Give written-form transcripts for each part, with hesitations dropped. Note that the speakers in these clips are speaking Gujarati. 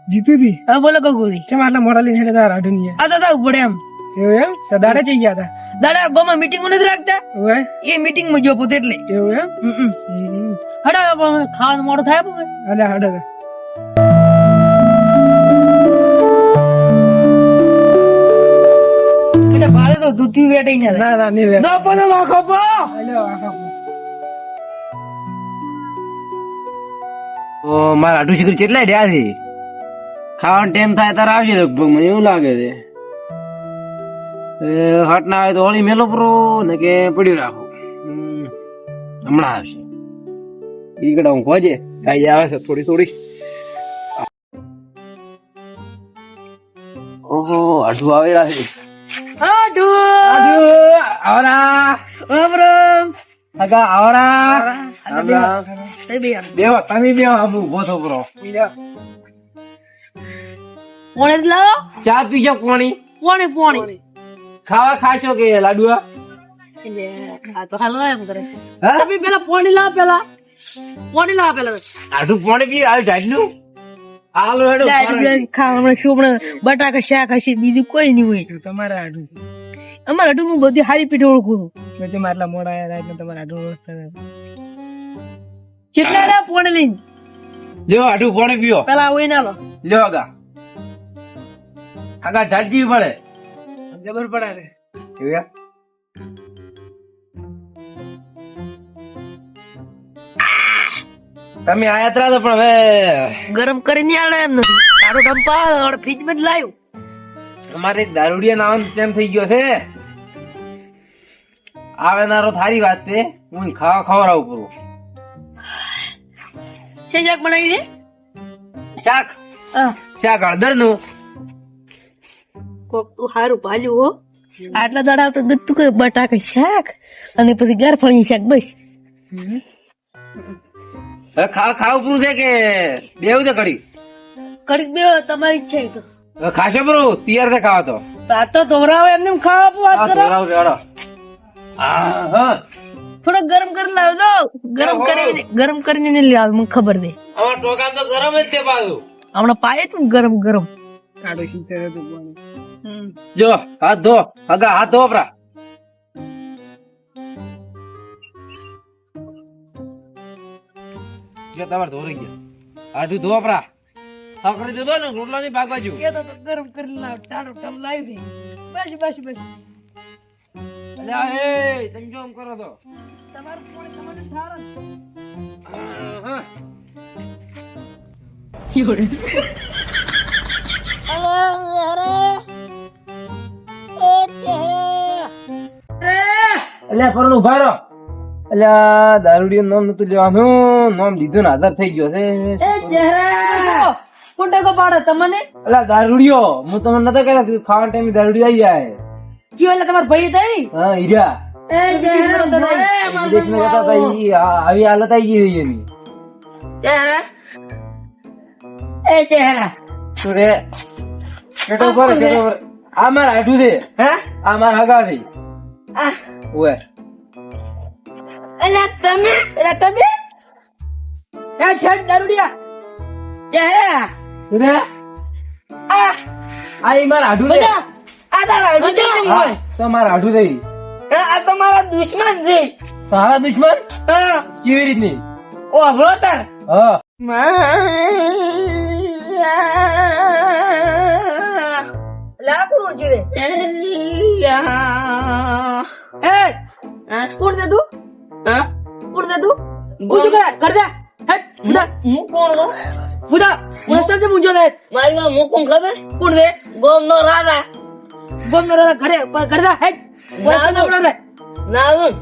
જીતી હતી હવે બોલો ગગુજી ચમ આટલા મોડા લઈને હેડે તારા આઢું નહીં આ તો ઉપડે એમ એવું એમ સદાડે જઈ ગયા હતા દાડા ગોમાં મીટિંગ નથી રાખતા ઓય એ મીટિંગ માં ગયો પોતે એટલે એવું એમ હડા ખાવાનું મોડું થાય બહુ અલે હાડે એટલે ભાડે તો દૂધી વેટાઈ ના ના ના નહીં ના પણ વાખો પો અલે વાખા તો મારા આટું શીખર કેટલા રહ્યા છે ખાવાનો ટાઈમ થાય તારે આવજે લગભગ મને એવું લાગે છે હટ ના આવે તો હોળી મેલો પરો ને કે પડ્યું રાખો હમણાં આવશે ઈકડા હું ખોજે કાઈ આવે છે થોડી થોડી ઓહો આટું આવેલા છે આડુ આવરા રામ રામ આગા આવરા તે બે બેવો તમે બેવો આબુ બોસો પરો પોણે લાવો ચા પીશો કોણી પોણે ખાવા ખાશો કે લાડુઆ આ તો હાલો એમ કરે હા? તમે પેલા પોણી લાવ પેલા આટું પાણી પી આવ્યું ઢાડલું આલો હેડો ખાવા શું પણ બટાકા શાક હશે બીજું કોઈ નહીં હોય તમારા આઢું છે અમારે અડું હું બધી હારી પીઠ ઓળખું મેં ચમ આટલા મોડા આવ્યા એટલે તમારા આઢું ઓળખતા કેટલા રહ્યા પોણે લઈને લ્યો આટું પાણી પીઓ પેલા હોય ના લો લ્યો આગા ઢાડજી પડે જબર પડે રે કેવું તમે આયા ત્રા તો પણ હવે ગરમ કરીને આલે એમ નથી તારો ડંપા ફ્રીજ માં જ લાવ્યું અમારે દારૂડિયા નાવાનો ટાઈમ થઈ ગયો છે આવેનારો થારી વાત છે હું ખાવા ખવડાવું પૂરું છે શાક બનાવી દે શાક શાક હળદર નું કોક તું હારું ભાલ્યું હો આટલા દાડા તો દત્તુ કે બટાકા શાક અને પછી ગારફળી શાક બસ હવે ખાવું પૂરું છે કે બેવું છે કડી કડીક બે તમારી ઈચ્છા એ તો હવે ખાશો પૂરું તૈયાર છે ખાવા તો આ તો ધોરાવે એમને ખાવા આપું વાત હા, કરો ધોરાવું છે, હાલો. હા થોડો ગરમ કરી લાવ દો ગરમ કરીને નહીં લાવ મને ખબર દે અમાર ટોકામ તો ગરમ જ છે પાછું હમણાં પાયે તું ગરમ આઢું શીખે હતું પણ જો હાથ ધો આગા હાથ ધો પરા જો તમારે ધોરી ગયા હાથું ધો પરા સાકરી દીધો ને રોટલા ની ભાગ બાજુ કે તો ગરમ કરી લાવ તારો ટમ લાવી દે બસ અલ્યા એ તમે જો એમ કરો તો તમારું પોણી તમારે સારું હા. અલ્યા ફરણ ઉભા રહો અલ્યા દારૂડિયું નામ નતું લેવાનું નામ લીધું ને આધાર થઈ ગયો છે કોટે કો પાડે તમને અલ્યા દારૂડિયો હું તમને નતો કહેતો કે ખાવા ટાઈમે દારૂડિયો આવી જાય જીવ એટલે તમાર ભાઈ થઈ હા હીરા એ ચહેરા વિદેશ માં જતા હતા ઈ આવી હાલત આવી ગઈ એની ચહેરા શું રે કેટો પર આ મારા આઠું છે હે આ મારા હગા છે આ ઓએ એલા તમે એ છેડ દારૂડિયા ચહેરા શું રે આ આ ઈ મારા આઠું છે બધા આ તારા અડું હા, તો મારા આઠું થઈ આ તો મારા દુશ્મન છે તારા દુશ્મન હા કેવી રીતની ઓ બ્રોતર હા લાકડું છે કોણ દે તું કોણ દે તું ઊંચું કર દે હેટ બુદા હું કોણ હો બુદા મસ્ત છે મુંજો દે મારી માં હું કોણ ખબર કોણ દે ગોમ નો રાજા ઘરે કર દે હેટ રસ્તા ના બરાબર ના હું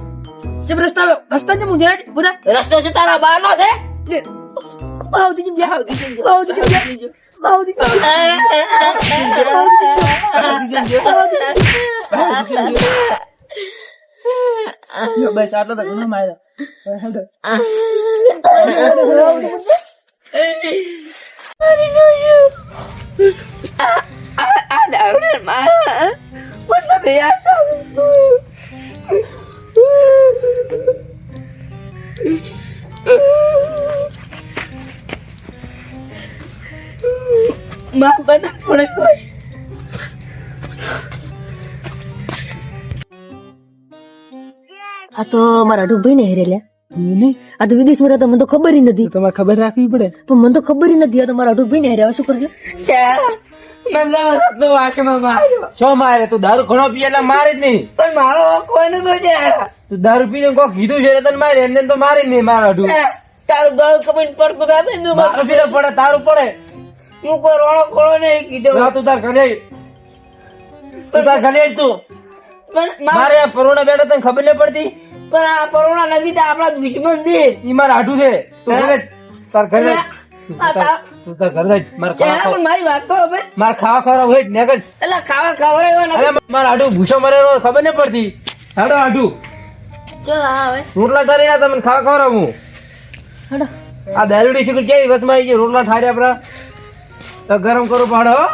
જબ રસ્તા છે મુંજો હેટ બુદા રસ્તો છે તારા બાર નો છે બાઉદી જમ જા બાઉદી બસ આટલો તો ઘણો માર્યો માં બના પડે કોઈ આ તો મારા ડૂબી ને હેરેલ્યા આ તો વિદેશમાં રહેતા મને તો ખબર ય નથી તમારે ખબર રાખવી પડે. પણ મને તો ખબર ય નથી આ તો મારા ડૂબી ને હેરે હવે શું કરજો છો મારે તું દારૂ ઘણો પીએ એટલે મારે જ નહીં. પણ મારો કોઈને તો છે તું દારૂ પીને કોઈ કીધું છે એટલે તને મારે એમને તો મારે જ નહીં મારા અઢું. તારું ગળું કપીને પડતું થાય ને મારું પીને પડે તારું પડે. હું કોઈ રોણો ખોળો નહીં કીધો ના, તું તાર ઘરે આય. તું તાર ઘરે આય તું. પણ મારે આ પરોણા બેઠા તને ખબર નહીં પડતી. પણ આ પરોણા નથી તો આપણા દુશ્મન છે ઈ મારા આઢું છે. તું ઘરે જ. તાર ઘરે જ. આ તા- તું તાર ઘરે જ. મારે યાર, ખાવા પણ મારી વાત તો હવે મારે ખાવા ખવડાવ હોય જ નેકળ. એટલે ખાવા ખવડાવ્યો નથી અરે મારા આઢું ભૂસો મરેલો ખબર નહીં પડતી. હાડો આઢું ચલો હા હવે રોટલા ઠારી ના તમને ખાવા ખવડાવું. હડો આ દારૂડી શીખર ક્યાંય વસમાં આવી ગઈ રોટલા ઠાર્યા આપડા તો ગરમ કરો પાડો હો.